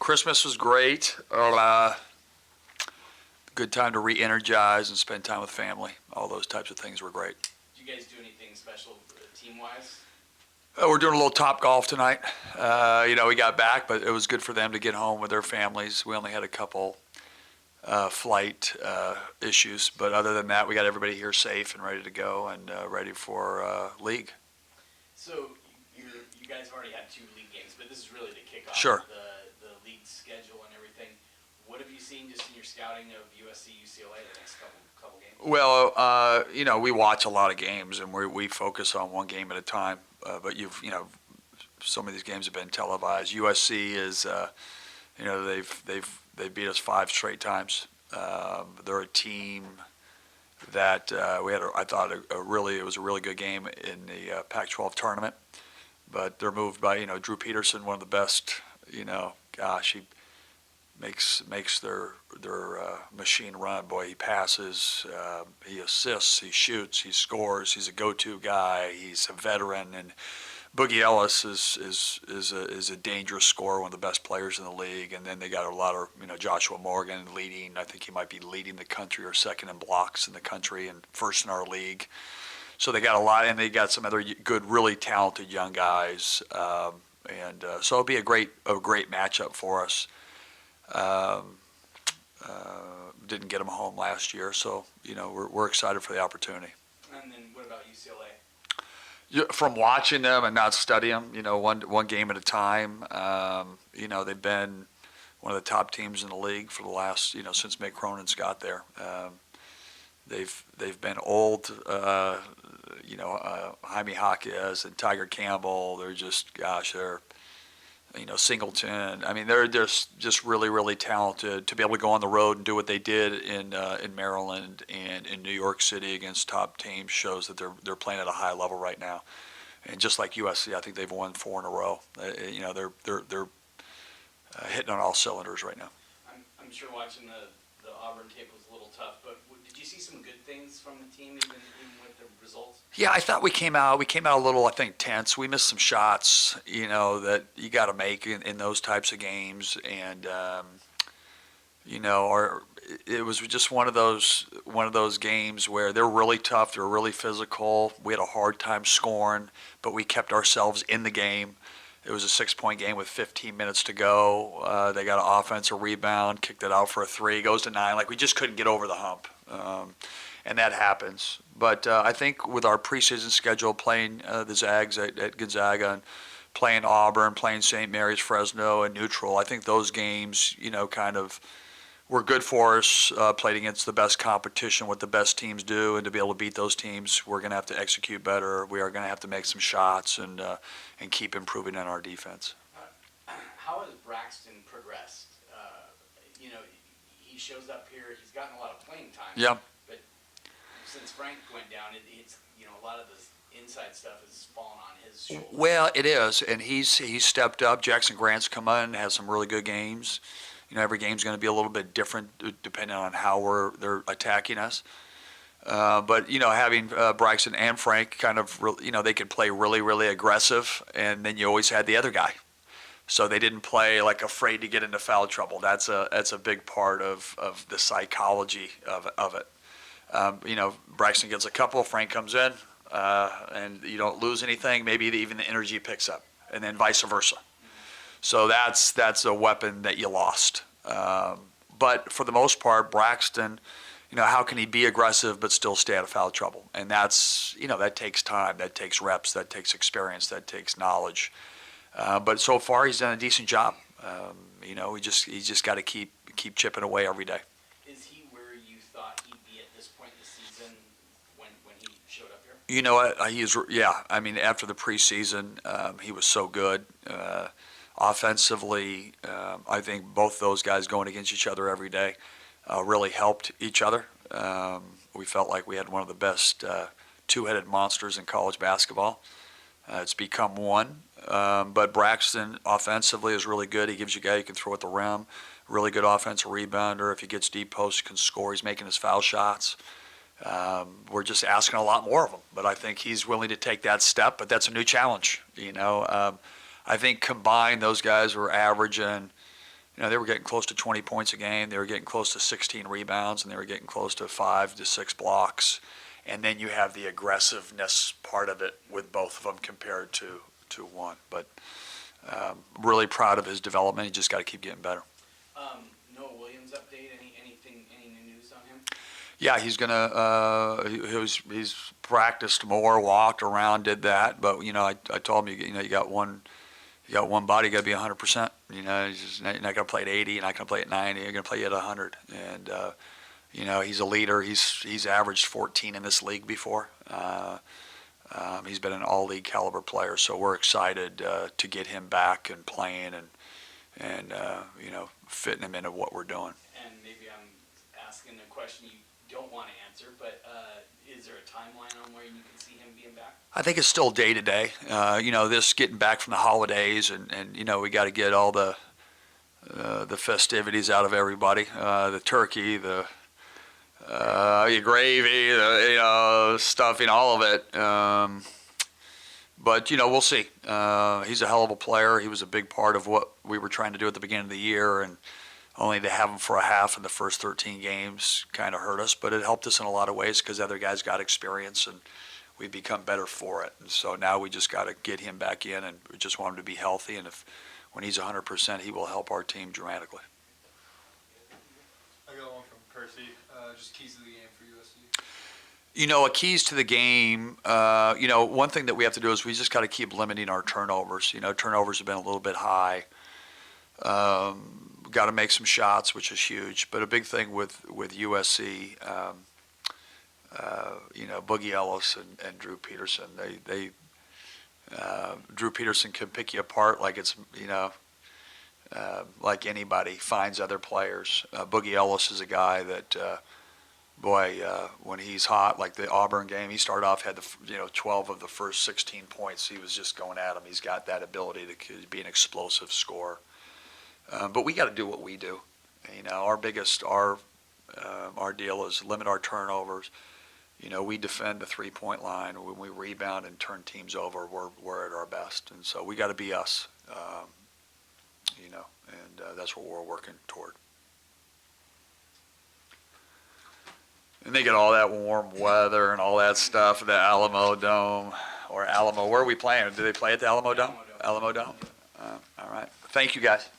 Christmas was great. Good time to re-energize and spend time with family. All those types of things were great. Did you guys do anything special team-wise? We're doing a little Top Golf tonight. We got back, but it was good for them to get home with their families. We only had a couple flight issues, but other than that, we got everybody here safe and ready to go and ready for league. So you guys have already had 2 league games, but this is really the kickoff Sure. of the league schedule and everything. What have you seen just in your scouting of USC, UCLA the next couple games? Well, we watch a lot of games and we focus on one game at a time. But some of these games have been televised. USC is, they've beat us 5 straight times. They're a team that I thought it was a really good game in the Pac-12 tournament. But they're moved by Drew Peterson, one of the best. He makes their machine run. Boy, he passes, he assists, he shoots, he scores. He's a go-to guy. He's a veteran, and Boogie Ellis is a dangerous scorer, one of the best players in the league. And then they got a lot of Joshua Morgan leading. I think he might be leading the country or second in blocks in the country and first in our league. So they got a lot, and they got some other good, really talented young guys. So it'll be a great matchup for us. Didn't get them home last year, so we're excited for the opportunity. And then what about UCLA? From watching them and not studying them, one game at a time. They've been one of the top teams in the league for the last since Mick Cronin's got there. They've been old. Jaime Jaquez and Tiger Campbell. They're just they're. Singleton. I mean, they're just really, really talented. To be able to go on the road and do what they did in Maryland and in New York City against top teams shows that they're playing at a high level right now. And just like USC, I think they've won 4 in a row. They're hitting on all cylinders right now. I'm sure watching the Auburn tape was a little tough, but did you see some good things from the team even with the results? Yeah, I thought we came out a little, I think, tense. We missed some shots, that you got to make in those types of games, and it was just one of those games where they're really tough, they're really physical. We had a hard time scoring, but we kept ourselves in the game. It was a 6-point game with 15 minutes to go. They got an offensive rebound, kicked it out for a 3, goes to 9. Like, we just couldn't get over the hump. And that happens. But I think with our preseason schedule, playing the Zags at Gonzaga and playing Auburn, playing St. Mary's, Fresno, and neutral, I think those games, kind of were good for us. Played against the best competition, what the best teams do, and to be able to beat those teams, we're going to have to execute better. We are going to have to make some shots and keep improving in our defense. How has Braxton progressed? He shows up here. He's gotten a lot of playing time. Yeah. But since Frank went down, it's a lot of this inside stuff has fallen on his shoulders. Well, it is, and he's stepped up. Jackson Grant's come in, has some really good games. Every game's going to be a little bit different depending on how they're attacking us. But having Braxton and Frank kind of, they could play really, really aggressive, and then you always had the other guy. So they didn't play like afraid to get into foul trouble. That's a big part of the psychology of it. Braxton gets a couple, Frank comes in, and you don't lose anything. Maybe even the energy picks up, and then vice versa. So that's a weapon that you lost. But for the most part, Braxton, how can he be aggressive but still stay out of foul trouble? And that's, that takes time, that takes reps, that takes experience, that takes knowledge. But so far he's done a decent job. He just got to keep chipping away every day. Is he where you thought he'd be at this point in the season when he showed up here? You know what? I mean, after the preseason, he was so good. Offensively, I think both those guys going against each other every day really helped each other. We felt like we had one of the best two-headed monsters in college basketball. It's become one. But Braxton offensively is really good. He gives you a guy you can throw at the rim. Really good offensive rebounder. If he gets deep post, he can score. He's making his foul shots. We're just asking a lot more of him. But I think he's willing to take that step. But that's a new challenge. I think combined, those guys were averaging they were getting close to 20 points a game. They were getting close to 16 rebounds, and they were getting close to 5 to 6 blocks. And then you have the aggressiveness part of it with both of them compared to one. But really proud of his development. He just got to keep getting better. Noah Williams update. Any new news on him? Yeah, he's gonna. He's practiced more, walked around, did that. But I told him, you got one body, you got to be 100%. You're not gonna play at 80, you're not gonna play at 90, you're gonna play at 100. And he's a leader. He's averaged 14 in this league before. He's been an all-league caliber player, so we're excited to get him back and playing and fitting him into what we're doing. And maybe I'm asking a question you don't want to answer, but is there a timeline on where you can see him being back? I think it's still day to day. This getting back from the holidays, and we got to get all the festivities out of everybody. The turkey, the gravy, the stuffing, all of it. But we'll see. He's a hell of a player. He was a big part of what we were trying to do at the beginning of the year, and only to have him for a half in the first 13 games kind of hurt us. But it helped us in a lot of ways because other guys got experience, and we've become better for it. And so now we just got to get him back in, and we just want him to be healthy. And when he's 100%, he will help our team dramatically. I got one from Percy. Just keys to the game for USC. A keys to the game, one thing that we have to do is we just got to keep limiting our turnovers. Turnovers have been a little bit high. Got to make some shots, which is huge. But a big thing with USC, Boogie Ellis and Drew Peterson, Drew Peterson can pick you apart like it's, like anybody, finds other players. Boogie Ellis is a guy that, when he's hot, like the Auburn game, he started off, had 12 of the first 16 points. He was just going at him. He's got that ability to be an explosive scorer. But we got to do what we do. Our deal is limit our turnovers. We defend the 3-point line. When we rebound and turn teams over, we're at our best. And so we got to be us, and that's what we're working toward. And they get all that warm weather and all that stuff at the Alamo Dome or Alamo. Where are we playing? Do they play at the Alamo Dome? Alamo Dome. All right. Thank you, guys.